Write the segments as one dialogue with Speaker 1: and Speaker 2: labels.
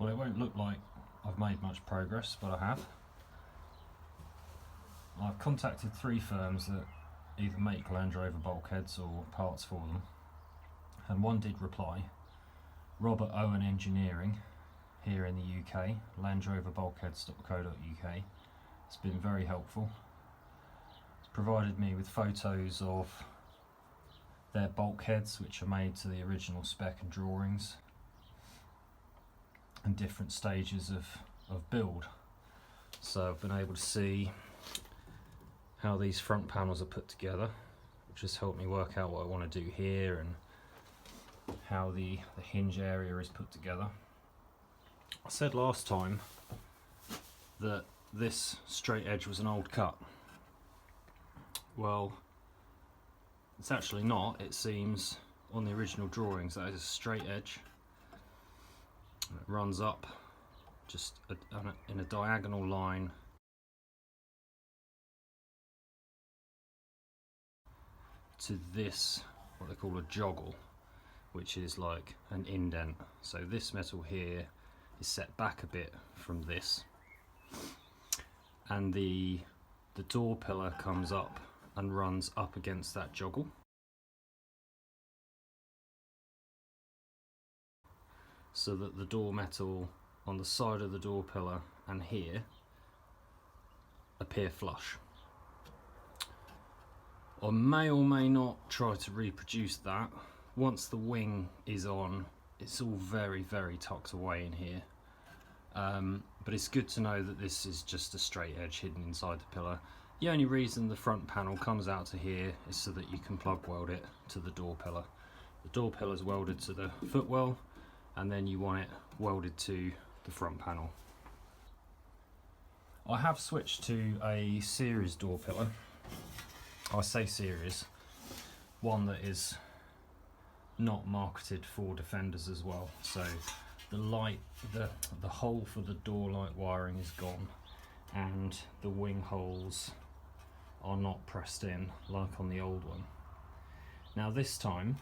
Speaker 1: Well, it won't look like I've made much progress, but I have. I've contacted 3 firms that either make Land Rover bulkheads or parts for them, and one did reply. Robert Owen Engineering here in the UK, landroverbulkheads.co.uk. It's been very helpful. It's provided me with photos of their bulkheads, which are made to the original spec and drawings, and different stages of build. So I've been able to see how these front panels are put together, which has helped me work out what I want to do here and how the hinge area is put together. I said last time that this straight edge was an old cut. Well, it's actually not. It seems on the original drawings that is a straight edge. It runs up just in a diagonal line to this, what they call a joggle, which is like an indent. So this metal here is set back a bit from this, and the door pillar comes up and runs up against that joggle. So that the door metal on the side of the door pillar and here appear flush. I may or may not try to reproduce that. Once the wing is on, it's all very, very tucked away in here. But it's good to know that this is just a straight edge hidden inside the pillar. The only reason the front panel comes out to here is so that you can plug weld it to the door pillar. The door pillar is welded to the footwell, and then you want it welded to the front panel. I have switched to a series door pillar. I say series, one that is not marketed for Defenders as well. So the hole for the door light wiring is gone, and the wing holes are not pressed in like on the old one. Now this time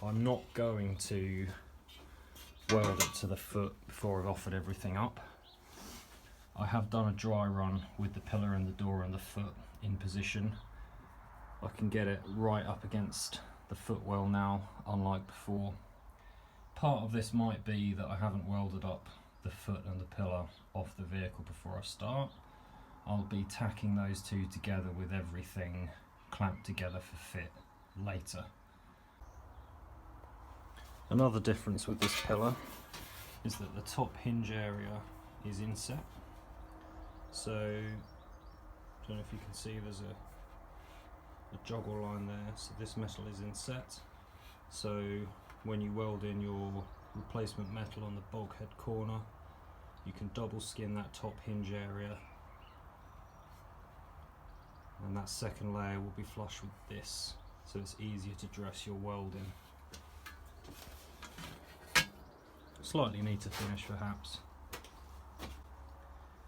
Speaker 1: I'm not going to weld it to the foot before I've offered everything up. I have done a dry run with the pillar and the door and the foot in position. I can get it right up against the footwell now, unlike before. Part of this might be that I haven't welded up the foot and the pillar off the vehicle before I start. I'll be tacking those two together with everything clamped together for fit later. Another difference with this pillar is that the top hinge area is inset. So, I don't know if you can see, there's a joggle line there, so this metal is inset. So when you weld in your replacement metal on the bulkhead corner, you can double skin that top hinge area, and that second layer will be flush with this, so it's easier to dress your welding. Slightly neater finish perhaps.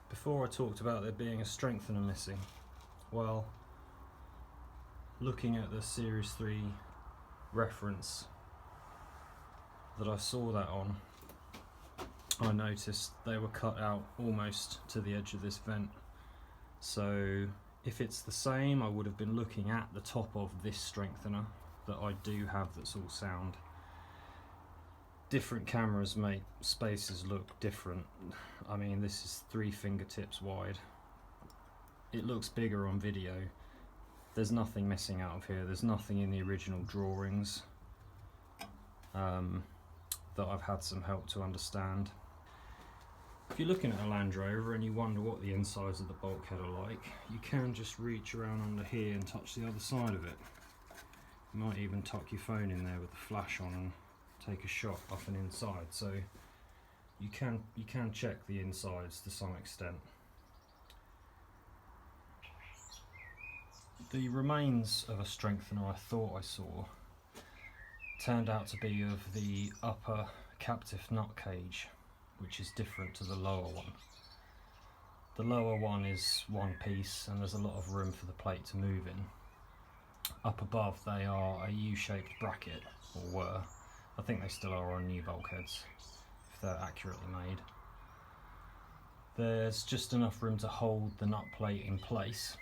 Speaker 1: Before I talked about there being a strengthener missing. Well, looking at the Series 3 reference that I saw that on, I noticed they were cut out almost to the edge of this vent. So if it's the same, I would have been looking at the top of this strengthener that I do have that's all sound. Different cameras make spaces look different. I mean, this is 3 fingertips wide. It looks bigger on video. There's nothing missing out of here. There's nothing in the original drawings that I've had some help to understand. If you're looking at a Land Rover and you wonder what the insides of the bulkhead are like, you can just reach around under here and touch the other side of it. You might even tuck your phone in there with the flash on and take a shot off an inside. So you can check the insides to some extent. The remains of a strengthener I thought I saw turned out to be of the upper captive nut cage, which is different to the lower one. The lower one is one piece and there's a lot of room for the plate to move in. Up above they are a U-shaped bracket, or were. I think they still are on new bulkheads. If they're accurately made. There's just enough room to hold the nut plate in place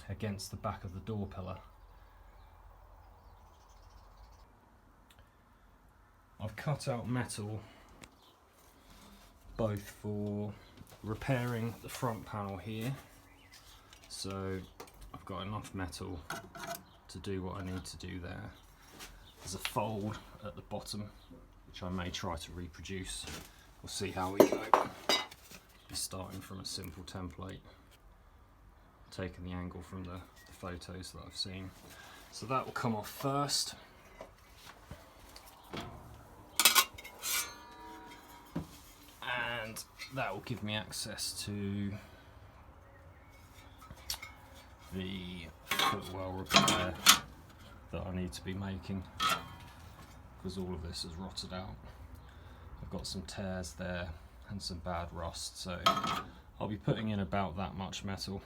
Speaker 1: against the back of the door pillar. I've cut out metal both for repairing the front panel here, so I've got enough metal to do what I need to do there. There's a fold at the bottom which I may try to reproduce. We'll see how we go. Starting from a simple template, taking the angle from the photos that I've seen. So that will come off first. And that will give me access to the footwell repair that I need to be making, because all of this is rotted out. I've got some tears there and some bad rust, so I'll be putting in about that much metal.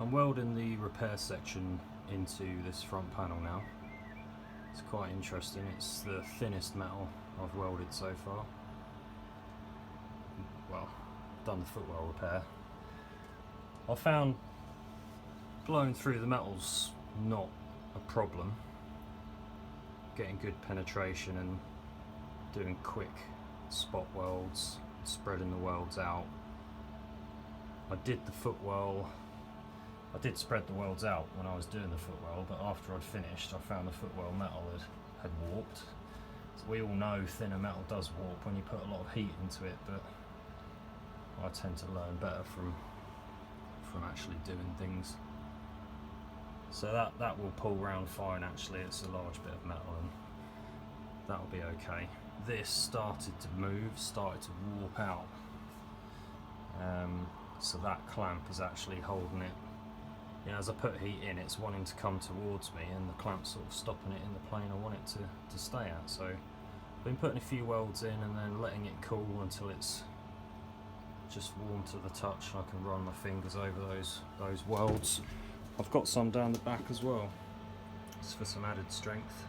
Speaker 1: I'm welding the repair section into this front panel now. It's quite interesting, it's the thinnest metal I've welded so far. Well, I've done the footwell repair. I found blowing through the metal's not a problem. Getting good penetration and doing quick spot welds, spreading the welds out. I did spread the welds out when I was doing the footwell, but after I'd finished I found the footwell metal had warped. So we all know thinner metal does warp when you put a lot of heat into it, but I tend to learn better from actually doing things. So that will pull round fine actually, it's a large bit of metal and that'll be okay. This started to move, started to warp out. So that clamp is actually holding it. You know, as I put heat in, it's wanting to come towards me and the clamp's sort of stopping it in the plane I want it to stay at. So I've been putting a few welds in and then letting it cool until it's just warm to the touch. I can run my fingers over those welds. I've got some down the back as well, just for some added strength.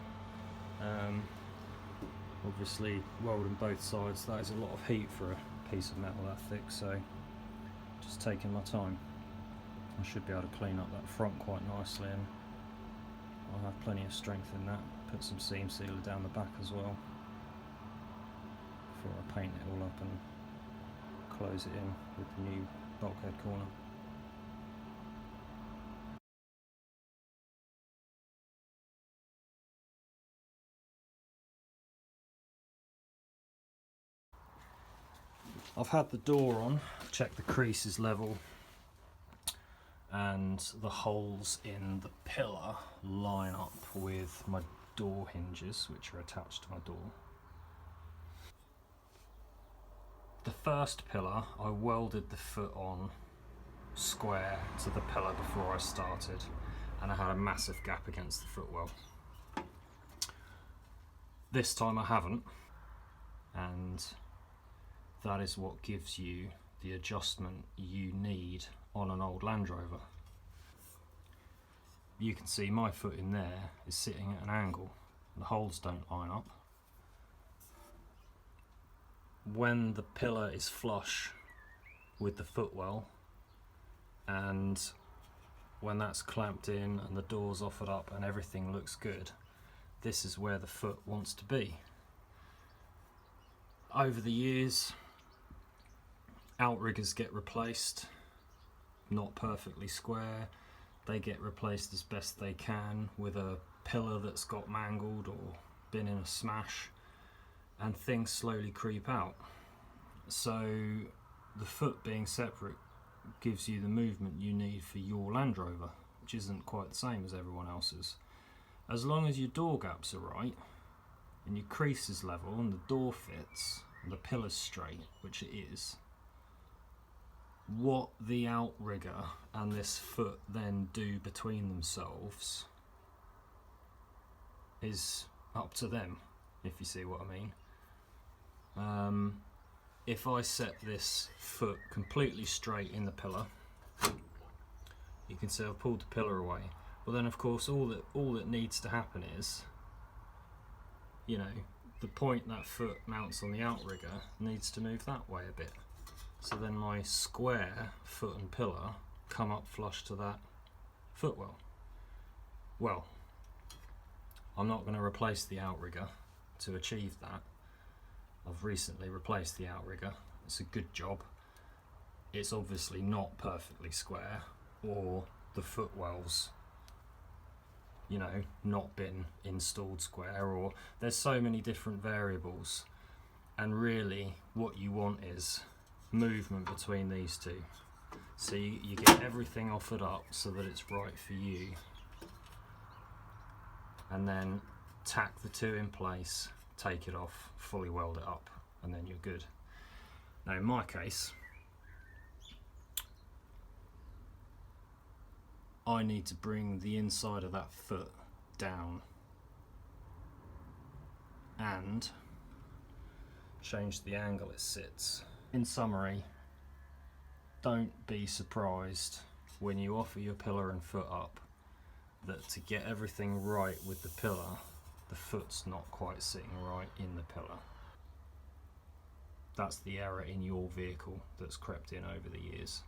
Speaker 1: Obviously welding both sides, that is a lot of heat for a piece of metal that thick, so just taking my time. I should be able to clean up that front quite nicely, and I'll have plenty of strength in that. Put some seam sealer down the back as well before I paint it all up and close it in with the new bulkhead corner. I've had the door on, checked the crease is level, and the holes in the pillar line up with my door hinges, which are attached to my door. The first pillar, I welded the foot on square to the pillar before I started, and I had a massive gap against the footwell. This time I haven't, and that is what gives you the adjustment you need on an old Land Rover. You can see my foot in there is sitting at an angle. The holes don't line up. When the pillar is flush with the footwell, and when that's clamped in and the door's offered up and everything looks good, this is where the foot wants to be. Over the years, outriggers get replaced, not perfectly square. They get replaced as best they can with a pillar that's got mangled or been in a smash, and things slowly creep out. So the foot being separate gives you the movement you need for your Land Rover, which isn't quite the same as everyone else's. As long as your door gaps are right and your crease is level and the door fits and the pillar's straight, which it is, what the outrigger and this foot then do between themselves is up to them, if you see what I mean. If I set this foot completely straight in the pillar, you can see I've pulled the pillar away. Well then of course all that needs to happen is, you know, the point that foot mounts on the outrigger needs to move that way a bit. So then my square foot and pillar come up flush to that footwell. Well, I'm not going to replace the outrigger to achieve that. I've recently replaced the outrigger. It's a good job. It's obviously not perfectly square, or the footwell's, you know, not been installed square, or there's so many different variables, and really what you want is movement between these two. So you get everything offered up so that it's right for you, and then tack the two in place, take it off, fully weld it up, and then you're good. Now in my case, I need to bring the inside of that foot down and change the angle it sits. In summary, don't be surprised when you offer your pillar and foot up that to get everything right with the pillar, the foot's not quite sitting right in the pillar. That's the error in your vehicle that's crept in over the years.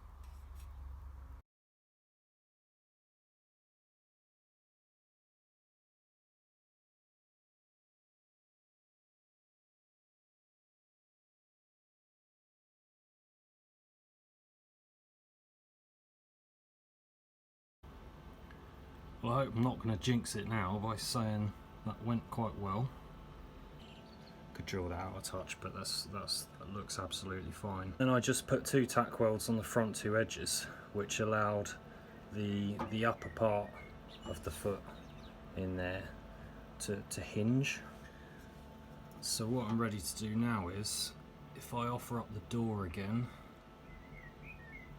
Speaker 1: Well, I hope I'm not going to jinx it now by saying that went quite well. Could drill that out a touch, but that looks absolutely fine. Then I just put 2 tack welds on the front 2 edges, which allowed the upper part of the foot in there to hinge. So what I'm ready to do now is, if I offer up the door again,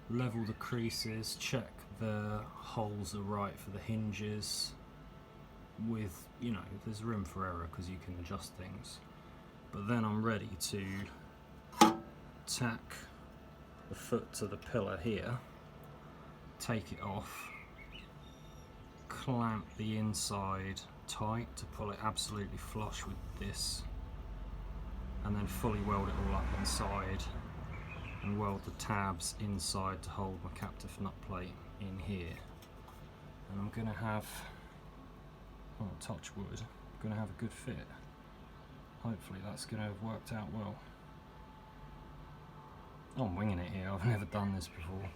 Speaker 1: level the creases, check the holes are right for the hinges, with, you know, there's room for error because you can adjust things. But then I'm ready to tack the foot to the pillar here, take it off, clamp the inside tight to pull it absolutely flush with this, and then fully weld it all up inside and weld the tabs inside to hold my captive nut plate in here. And I'm going to have, oh, touch wood, I'm going to have a good fit. Hopefully that's going to have worked out well. I'm winging it here, I've never done this before.